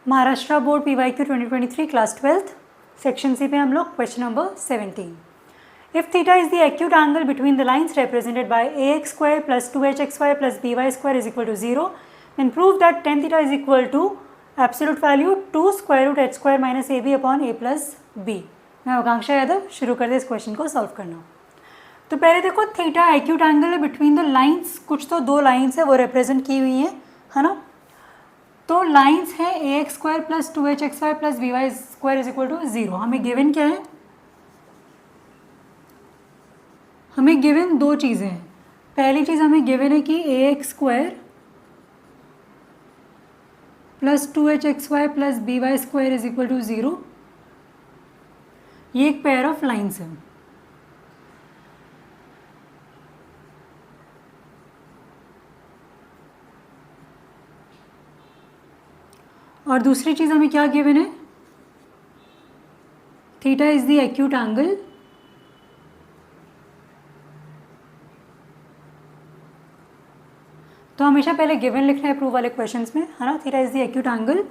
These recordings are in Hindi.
Maharashtra board PYQ 2023 class 12th section C पे हम लोग question number 17। If theta is the acute angle between the lines represented by ax square plus 2hxy प्लस by square is equal to 0 then prove that tan theta is equal to absolute value 2 square root h square minus ab upon a plus b। मैं आकांक्षा यादव, शुरू कर दे इस क्वेश्चन को सॉल्व करना। तो पहले देखो थीटा एक्यूट एंगल है बिटवीन द लाइन्स, कुछ तो दो लाइन्स है वो रिप्रेजेंट की हुई हैं, है ना। तो लाइन्स है ax स्क्वायर प्लस 2hxy प्लस by square is equal to 0। हमें गिवन क्या है? हमें गिवन दो चीज़ें हैं। पहली चीज़ हमें गिवन है कि ax स्क्वायर प्लस 2hxy प्लस by square is equal to 0। ये एक पेयर ऑफ लाइन्स है। और दूसरी चीज़ हमें क्या गिवन है? Theta is the acute angle तो हमेशा पहले गिवन लिखना है प्रूव वाले क्वेश्चंस में, है ना। Theta is the acute angle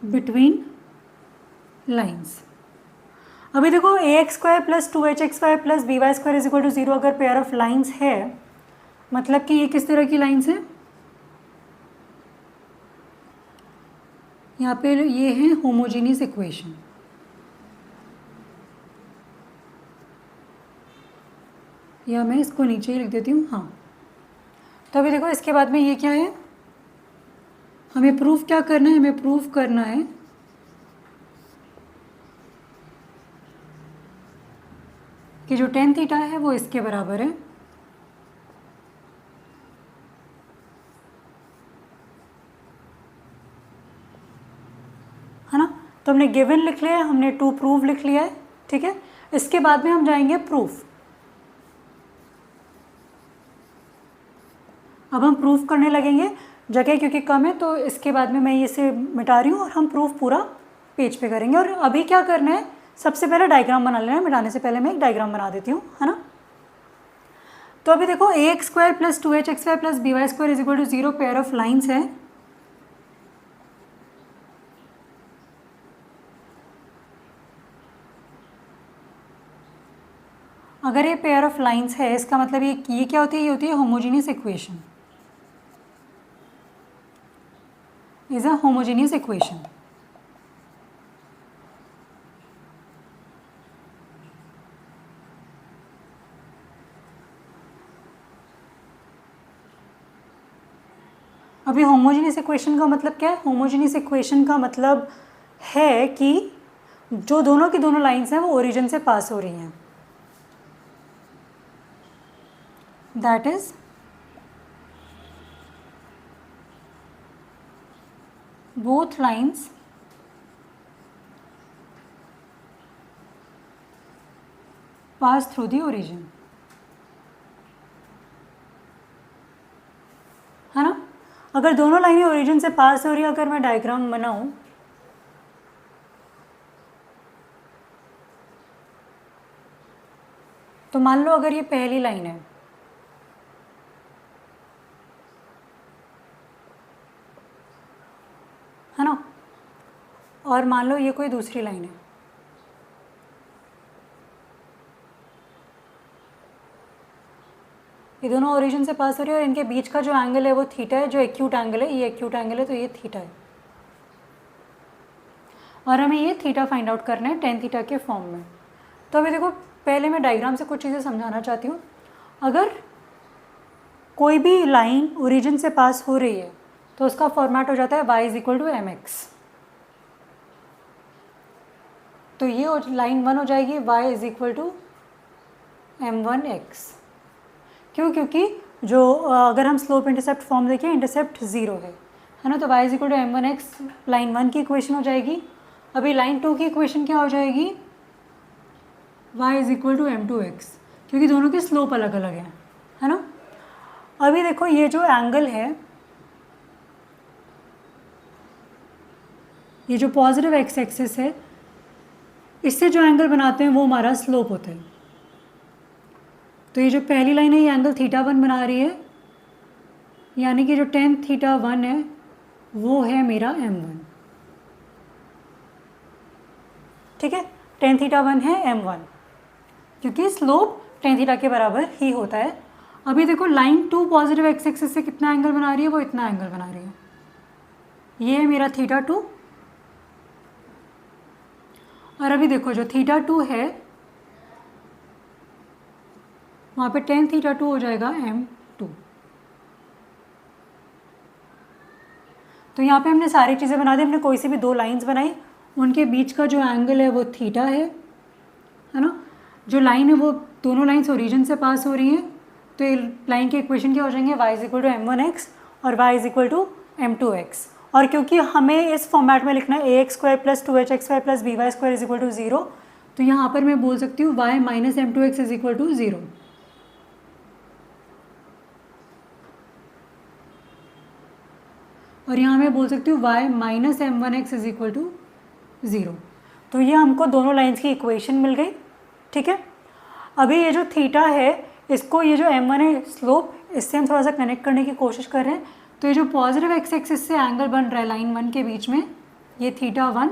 between lines. अभी देखो ax स्क्वायर प्लस 2hxy प्लस by square is equal to 0 अगर पेयर ऑफ लाइन्स है, मतलब कि ये किस तरह की लाइन्स है? यहाँ पे ये है होमोजीनियस इक्वेशन। या मैं इसको नीचे ही लिख देती हूँ, हाँ। तो अभी देखो इसके बाद में ये क्या है? हमें प्रूफ क्या करना है? हमें प्रूफ करना है कि जो tan थीटा है वो इसके बराबर है। है ना। तो हमने गिवन लिख लिया है, हमने टू प्रूव लिख लिया है, ठीक है। इसके बाद में हम जाएंगे प्रूफ। अब हम प्रूफ करने लगेंगे, जगह क्योंकि कम है तो इसके बाद में मैं इसे मिटा रही हूँ और हम प्रूफ पूरा पेज पे करेंगे। और अभी क्या करना है, सबसे पहले डायग्राम बना लेना है। मिटाने से पहले मैं एक डायग्राम बना देती हूँ, है ना। तो अभी देखो ax स्क्वायर प्लस 2hxy प्लस by square is equal to 0 pair of lines है। अगर ये पेयर ऑफ लाइन्स है इसका मतलब ये क्या होती है? ये होती है homogeneous equation. Is a homogeneous equation. अभी होमोजीनियस इक्वेशन का मतलब क्या है? होमोजीनियस इक्वेशन का मतलब है कि जो दोनों की दोनों लाइन्स हैं वो ओरिजिन से पास हो रही हैं। That is both lines pass through the origin, है ना। अगर दोनों लाइनें ओरिजिन से पास हो रही है, अगर मैं डायग्राम बनाऊं तो मान लो अगर ये पहली लाइन है ना, और मान लो ये कोई दूसरी लाइन है। ये दोनों ओरिजिन से पास हो रही है और इनके बीच का जो एंगल है वो थीटा है, जो एक्यूट एंगल है। ये एक्यूट एंगल है तो ये थीटा है। और हमें ये थीटा फाइंड आउट करना है tan थीटा के फॉर्म में। तो अभी देखो पहले मैं डायग्राम से कुछ चीज़ें समझाना चाहती हूँ। अगर कोई भी लाइन ओरिजिन से पास हो रही है तो उसका फॉर्मेट हो जाता है y is equal to mx। तो ये लाइन 1 हो जाएगी y is equal to m1x। क्यों? क्योंकि जो अगर हम स्लोप इंटरसेप्ट फॉर्म देखें, इंटरसेप्ट 0 है ना। तो y is equal to m1x line 1 की इक्वेशन हो जाएगी। अभी लाइन 2 की इक्वेशन क्या हो जाएगी? y is equal to m2x, क्योंकि दोनों की स्लोप अलग अलग है ना। अभी देखो ये जो एंगल है, ये जो पॉजिटिव एक्स एक्सिस है, इससे जो एंगल बनाते हैं वो हमारा स्लोप होता है। तो ये जो पहली लाइन है ये एंगल θ1 बना रही है, यानी कि जो tan थीटा 1 है वो है मेरा m1, ठीक है। tan थीटा 1 है m1, क्योंकि स्लोप tan थीटा के बराबर ही होता है। अभी देखो लाइन 2 पॉजिटिव एक्स एक्सिस से कितना एंगल बना रही है, वो इतना एंगल बना रही है, ये है मेरा थीटा 2। और अभी देखो जो थीटा 2 है वहाँ पे tan थीटा 2 हो जाएगा m2। तो यहाँ पे हमने सारी चीज़ें बना दी, हमने कोई सी भी 2 लाइंस बनाई, उनके बीच का जो एंगल है वो थीटा है ना। जो लाइन है वो दोनों लाइंस ओरिजिन से पास हो रही हैं, तो ये लाइन के इक्वेशन क्या हो जाएंगे, y is equal to m1x और y is equal to m2x। और क्योंकि हमें इस फॉर्मेट में लिखना है ax² plus 2hxy plus by² is equal to 0, तो यहाँ पर मैं बोल सकती हूँ y minus m2x is equal to 0। और यहाँ मैं बोल सकती हूँ y minus m1x is equal to 0। तो ये हमको दोनों लाइंस की इक्वेशन मिल गई, ठीक है। अभी ये जो थीटा है इसको, ये जो m1 है स्लोप, इससे हम थोड़ा सा कनेक्ट करने की कोशिश कर रहे हैं। तो ये जो पॉजिटिव एक्स एक्सिस से एंगल बन रहा है लाइन 1 के बीच में, ये थीटा 1,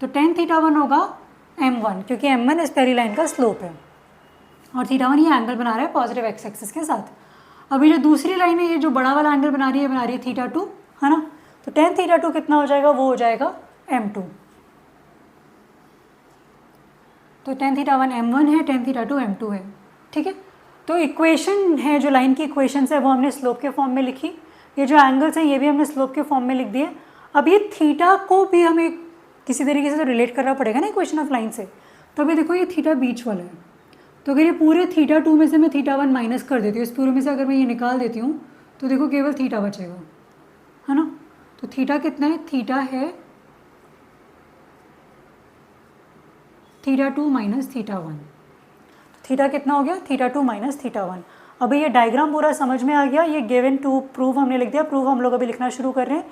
तो tan थीटा 1 होगा m1, क्योंकि m1 इस पहली लाइन का स्लोप है और थीटा 1 ये एंगल बना रहा है पॉजिटिव एक्स एक्सिस के साथ। अभी जो दूसरी लाइन है ये जो बड़ा वाला एंगल बना रही है थीटा 2, है ना। तो tan थीटा 2 कितना हो जाएगा, वो हो जाएगा m2। तो tan थीटा 1 m1 है, tan थीटा 2 m2 है, ठीक है। तो इक्वेशन है जो लाइन की इक्वेशंस है वो हमने स्लोप के फॉर्म में लिखी, ये जो एंगल्स हैं ये भी हमने स्लोप के फॉर्म में लिख दिए। अब ये थीटा को भी हमें किसी तरीके से तो रिलेट करना पड़ेगा ना इक्वेशन ऑफ लाइन से। तो अभी देखो ये थीटा बीच वाला है, तो अगर ये पूरे थीटा 2 में से मैं थीटा 1 माइनस कर देती हूँ, इस पूरे में से अगर मैं ये निकाल देती हूँ तो देखो केवल थीटा बचेगा, है ना। तो थीटा कितना है, थीटा है थीटा 2 माइनस थीटा 1। थीटा कितना हो गया, थीटा 2 माइनस थीटा 1। अभी ये डायग्राम पूरा समझ में आ गया, ये गिवन टू प्रूव हमने लिख दिया, प्रूव हम लोग अभी लिखना शुरू कर रहे हैं।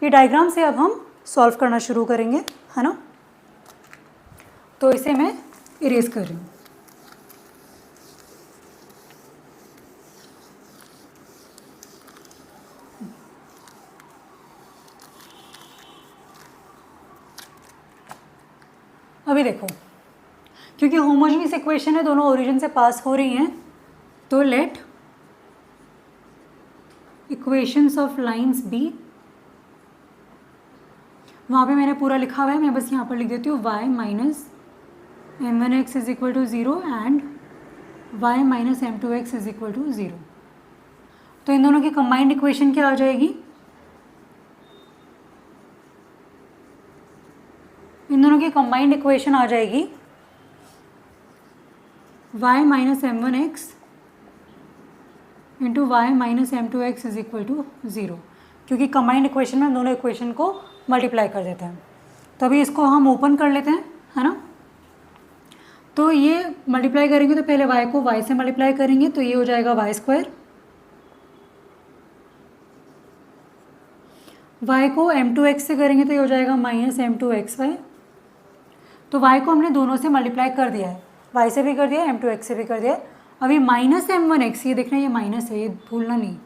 ये डायग्राम से अब हम सॉल्व करना शुरू करेंगे, है ना। तो इसे मैं इरेज कर रही हूँ। अभी देखो क्योंकि होमोजेनियस इक्वेशन है, दोनों ओरिजिन से पास हो रही हैं, तो let equations of lines be, वहाँ पे मैंने पूरा लिखा हुआ है, मैं बस यहाँ पर लिख देती हूँ y minus m1x is equal to 0 and y minus m2x is equal to 0। तो इन दोनों की कंबाइंड इक्वेशन क्या आ जाएगी, इन दोनों की कंबाइंड इक्वेशन आ जाएगी y minus m1x into y minus m2x is equal to 0, क्योंकि कंबाइंड इक्वेशन में हम दोनों इक्वेशन को मल्टीप्लाई कर देते हैं। तो अभी इसको हम ओपन कर लेते हैं, है ना। तो ये मल्टीप्लाई करेंगे तो पहले y को y से मल्टीप्लाई करेंगे, तो ये हो जाएगा y², y को m2x से करेंगे तो ये हो जाएगा माइनस m2xy। तो y को हमने दोनों से मल्टीप्लाई कर दिया है, y से भी कर दिया है, m2x से भी कर दिया है। अभी माइनस m1x, ये देखना ये माइनस है, ये भूलना नहीं,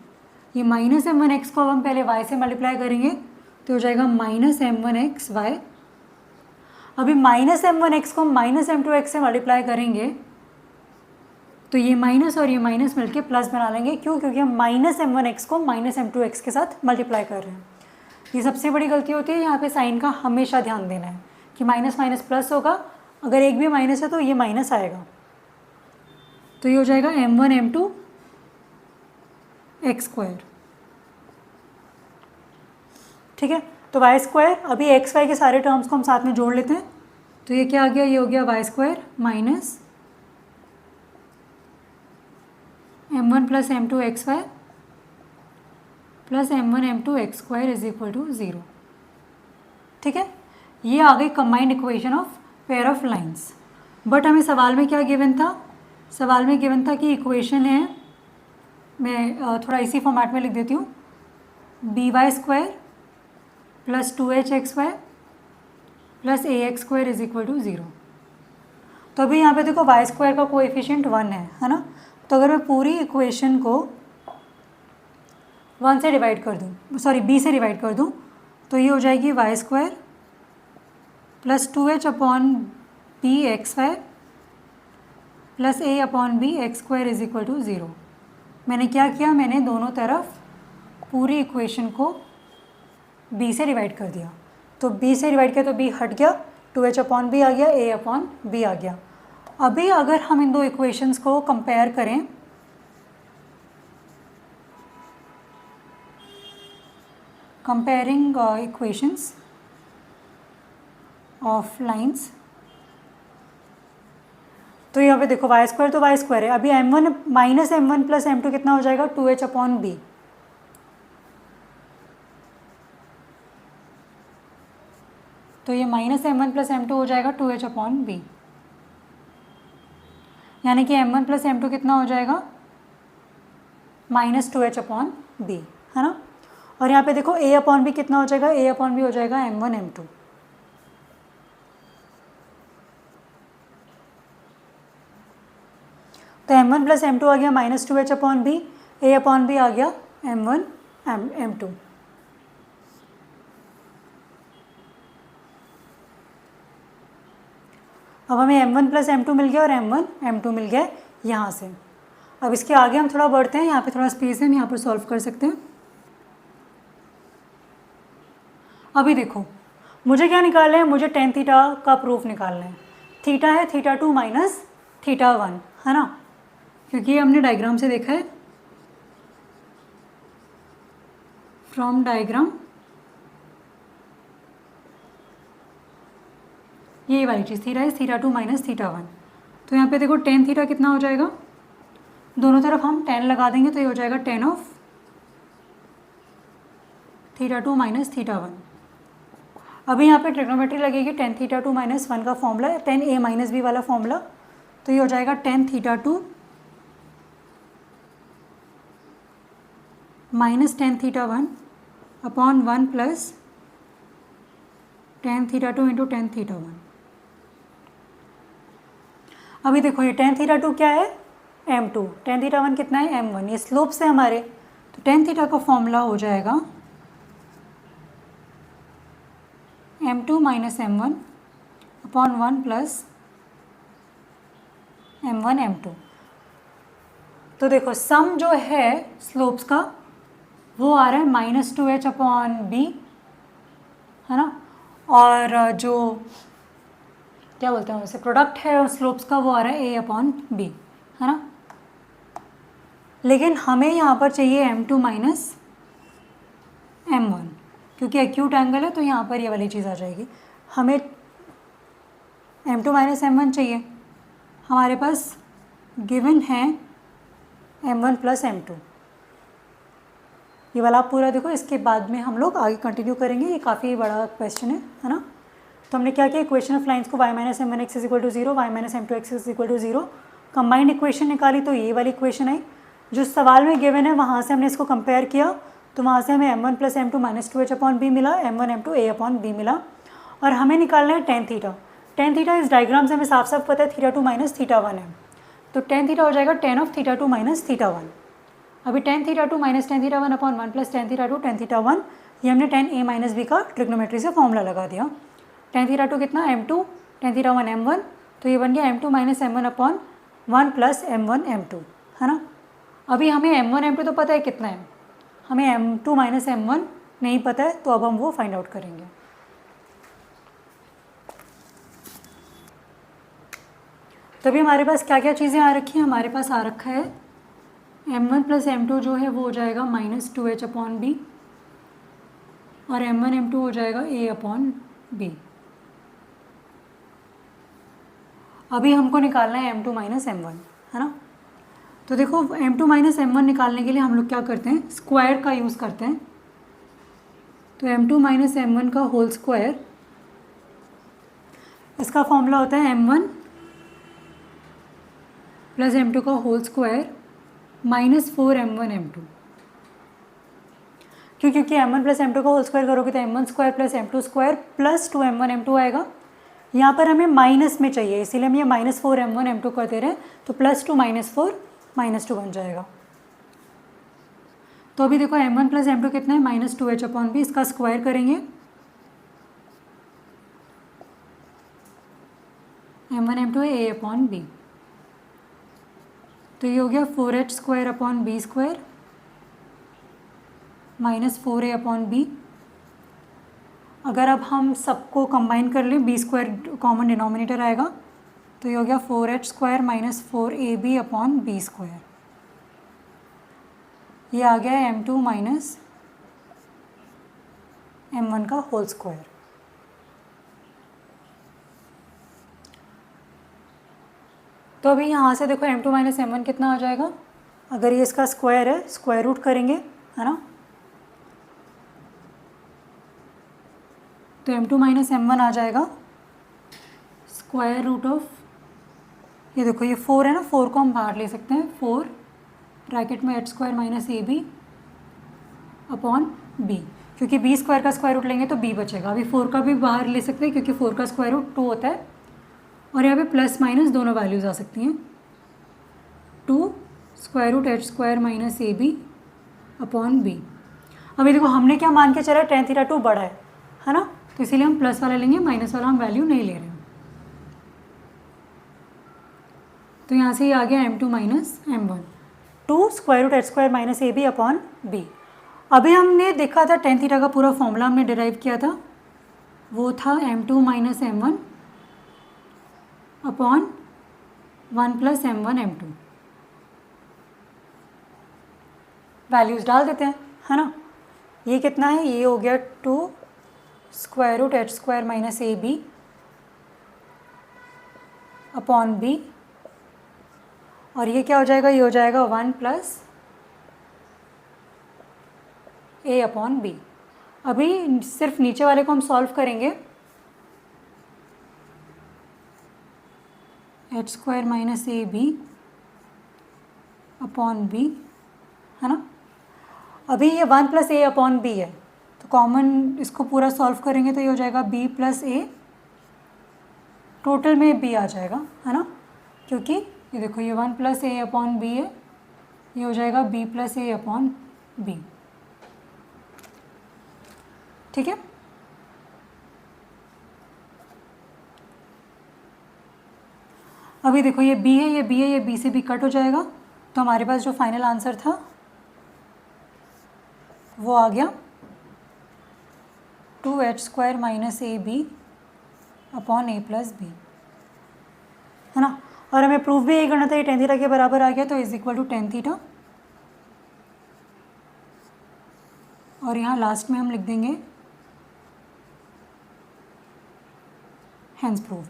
ये माइनस m1x को अब हम पहले y से मल्टीप्लाई करेंगे तो हो जाएगा माइनस m1xy। अभी माइनस m1x को हम माइनस m2x से मल्टीप्लाई करेंगे तो ये माइनस और ये माइनस मिलके प्लस बना लेंगे, क्यों, क्योंकि हम माइनस m1x को माइनस m2x के साथ मल्टीप्लाई कर रहे हैं। ये सबसे बड़ी गलती होती है, यहाँ पे साइन का हमेशा ध्यान देना है कि माइनस माइनस प्लस होगा, अगर एक भी माइनस है तो ये माइनस आएगा। तो ये हो जाएगा m1 m2 x², ठीक है। तो y², अभी xy के सारे टर्म्स को हम साथ में जोड़ लेते हैं, तो ये क्या आ गया, ये हो गया y² minus m1 plus m2 xy plus m1 m2 x² is equal to 0, ठीक है। ये आ गई combined equation of pair of lines. But हमें सवाल में क्या गिवन था, सवाल में गिवन था कि इक्वेशन है, मैं थोड़ा इसी फॉर्मेट में लिख देती हूँ, by² plus 2hxy plus ax² is equal to 0। तो अभी यहाँ पे देखो y² का कोएफिशिएंट 1 है ना। तो अगर मैं पूरी इक्वेशन को 1 से डिवाइड कर दूँ, सॉरी b से डिवाइड कर दूँ, तो ये हो जाएगी Y square plus 2h upon B X Y plus a upon B X square is equal to 0। मैंने क्या किया, मैंने दोनों तरफ पूरी इक्वेशन को b से डिवाइड कर दिया। तो b से डिवाइड किया तो b हट गया, 2h अपॉन बी आ गया, a अपॉन बी आ गया। अभी अगर हम इन दो इक्वेशंस को कंपेयर करें, कंपेयरिंग इक्वेशंस ऑफ लाइंस, तो यहाँ पे देखो वाई स्क्वायर तो वाई स्क्वायर है। अभी m1 minus m1 plus m2 कितना हो जाएगा, 2h अपॉन बी। तो ये माइनस m1 प्लस m2 हो जाएगा 2h अपॉन बी, यानी कि m1 प्लस m2 कितना हो जाएगा, माइनस 2h अपॉन बी, है ना। और यहाँ पे देखो a अपॉन बी कितना हो जाएगा, a अपॉन बी हो जाएगा m1 m2। तो m1 प्लस m2 आ गया minus 2h upon b, a upon b आ गया m1 m2। अब हमें m1 प्लस m2 मिल गया और m1 m2 मिल गया यहाँ से। अब इसके आगे हम थोड़ा बढ़ते हैं, यहाँ पे थोड़ा स्पेस है, हम यहाँ पर सॉल्व कर सकते हैं। अभी देखो मुझे क्या निकालना है, मुझे टेन थीटा का प्रूफ निकालना है। थीटा है थीटा 2 माइनस थीटा 1, है ना, क्योंकि ये हमने डायग्राम से देखा है। फ्रॉम डायग्राम ये वाली चीज़ theta is theta 2 minus theta 1। तो यहाँ पे देखो टेन थीटा कितना हो जाएगा, दोनों तरफ हम 10 लगा देंगे तो ये हो जाएगा 10 ऑफ थीटा 2 माइनस थीटा 1। अभी यहाँ पे ट्रिग्नोमेट्री लगेगी, टेन थीटा 2 माइनस 1 का फॉर्मूला है, 10 a माइनस बी वाला फॉर्मूला। तो ये हो जाएगा 10 theta 2 minus 10 theta 1 upon 1 plus 10 theta 2 into 10 theta 1। अभी देखो ये 10 थीटा 2 क्या है, m2, 10 थीटा 1 कितना है, m1। ये स्लोप से हमारे, तो 10 थीटा का फॉर्मूला हो जाएगा m2 minus m1 upon 1 plus m1 m2। तो देखो सम जो है स्लोप्स का वो आ रहा है माइनस 2h अपॉन बी, है ना, और जो क्या बोलते हैं उसे प्रोडक्ट है स्लोप्स का वो आ रहा है a अपॉन बी, है ना। लेकिन हमें यहाँ पर चाहिए m2 माइनस m1, क्योंकि एक्यूट एंगल है तो यहाँ पर ये वाली चीज़ आ जाएगी। हमें m2 माइनस m1 चाहिए, हमारे पास गिवन है m1 प्लस m2। ये वाला आप पूरा देखो, इसके बाद में हम लोग आगे कंटिन्यू करेंगे, ये काफ़ी बड़ा क्वेश्चन है ना। तो हमने क्या किया, इक्वेशन ऑफ लाइंस को y minus m1 x is equal to 0, y minus m2 x is equal to 0 combined equation निकाली, तो ये वाली इक्वेशन आई। जो सवाल में गिवन है वहाँ से हमने इसको कंपेयर किया, तो वहाँ से हमें m1 plus m2 minus 2h upon B मिला, m1 m2 a upon B मिला। और हमें निकालना है टेन थीटा। टेन थीटा इस डायग्राम से हमें साफ साफ पता है थीटा 2 माइनस थीटा 1 है, तो टेन थीटा हो जाएगा 10 ऑफ थीटा 2 माइनस थीटा 1। अभी tan theta 2 minus tan theta 1 upon 1 plus tan theta 2 tan theta 1, ये हमने 10 a माइनस बी का ट्रिग्नोमेट्री से फॉर्मूला लगा दिया। टेन थीटा 2 कितना, m2, टेन थीटा 1 m1, तो ये बन गया m2 minus m1 upon 1 plus m1 m2, है ना। अभी हमें m1 m2 तो पता है कितना है, हमें m2 माइनस m1 नहीं पता है, तो अब हम वो फाइंड आउट करेंगे। तो अभी हमारे पास क्या क्या चीज़ें आ रखी हैं, हमारे पास आ रखा है m1 प्लस m2 जो है वो हो जाएगा माइनस 2h अपॉन बी, और m1 m2 हो जाएगा a अपॉन बी। अभी हमको निकालना है m2 माइनस m1, है ना। तो देखो m2 माइनस m1 निकालने के लिए हम लोग क्या करते हैं, स्क्वायर का यूज़ करते हैं। तो m2 माइनस m1 का होल स्क्वायर, इसका फॉर्मूला होता है m1 प्लस m2 का whole square minus 4m1 m2। क्योंकि m1 प्लस m2 का होल स्क्वायर करोगे तो m1 square plus m2 square plus 2m1 m2 आएगा। यहाँ पर हमें माइनस में चाहिए, इसीलिए हम ये माइनस 4m1 m2 कर दे रहे हैं, तो प्लस 2 माइनस 4 माइनस 2 बन जाएगा। तो अभी देखो m1 प्लस m2 कितना है -2h/b, इसका स्क्वायर करेंगे m1 m2 है a/b, तो ये हो गया 4h²/b² -4a/b। अगर अब हम सबको कंबाइन कर लें b² कॉमन डिनोमिनेटर आएगा, तो ये हो गया 4h² - 4ab/b²। ये आ गया m2 माइनस m1 का होल स्क्वायर। तो अभी यहाँ से देखो m2 माइनस m1 कितना आ जाएगा, अगर ये इसका स्क्वायर है स्क्वायर रूट करेंगे, है ना, तो m2 माइनस m1 आ जाएगा स्क्वायर रूट ऑफ, ये देखो ये 4 है ना, 4 को हम बाहर ले सकते हैं, 4 ब्रैकेट में h² माइनस ab/b, क्योंकि b² का स्क्वायर रूट लेंगे तो b बचेगा। अभी 4 का भी बाहर ले सकते हैं क्योंकि 4 का स्क्वायर रूट 2 होता है, और यहाँ पे प्लस माइनस दोनों वैल्यूज़ आ सकती हैं। 2 square root h² minus ab/b। अभी देखो हमने क्या मान के चला, tan θ 2 बड़ा है ना, तो इसीलिए हम प्लस वाला लेंगे, माइनस वाला हम वैल्यू नहीं ले रहे हैं। तो यहाँ से ये आ गया m2 minus m1, 2 square root h² minus ab/b। अभी हमने देखा था tan θ का पूरा फॉर्मूला हमने डिराइव किया था, वो था m2 minus m1 upon 1 plus m1 m2। Values डाल देते हैं, है ना। ये कितना है, ये हो गया 2 square root h² minus ab/b, और ये क्या हो जाएगा, ये हो जाएगा 1 प्लस a/b। अभी सिर्फ नीचे वाले को हम सॉल्व करेंगे, h² माइनस ab/b, है ना। अभी ये 1 प्लस a/b है, तो कॉमन इसको पूरा सॉल्व करेंगे तो ये हो जाएगा b प्लस a, टोटल में b आ जाएगा, है ना, क्योंकि ये देखो ये 1 प्लस a/b है, ये हो जाएगा b प्लस a/b। ठीक है। अभी देखो ये b है, ये b है, ये b से b कट हो जाएगा, तो हमारे पास जो फाइनल आंसर था वो आ गया 2h² माइनस ab/a+b, है ना। और हमें प्रूफ भी यही करना था, ये tan θ के बराबर आ गया, तो इज इक्वल टू tan θ, और यहाँ लास्ट में हम लिख देंगे हैंस प्रूव्ड।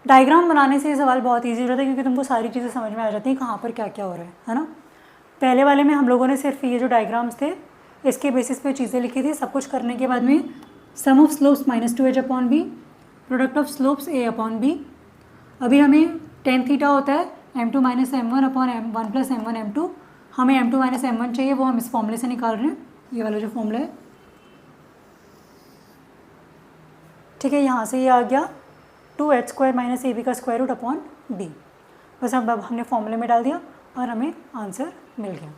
डायग्राम बनाने से ये सवाल बहुत इजी हो जाता है, क्योंकि तुमको सारी चीज़ें समझ में आ जाती हैं कहाँ पर क्या क्या हो रहा है ना। पहले वाले में हम लोगों ने सिर्फ ये जो डायग्राम्स थे इसके बेसिस पे चीज़ें लिखी थी, सब कुछ करने के बाद में sum of slopes -2h/b, product of slopes a/b। अभी हमें tan θ होता है m2 minus m1 upon 1 plus m1 m2, हमें m2 माइनस m1 चाहिए, वो हम इस फॉर्मूले से निकाल रहे हैं, ये वाला जो फॉर्मूला है। ठीक है, यहाँ से ये आ गया 2h² माइनस ab का स्क्वायर रूट अपॉन b। बस अब हमने फॉर्मूले में डाल दिया और हमें आंसर मिल गया।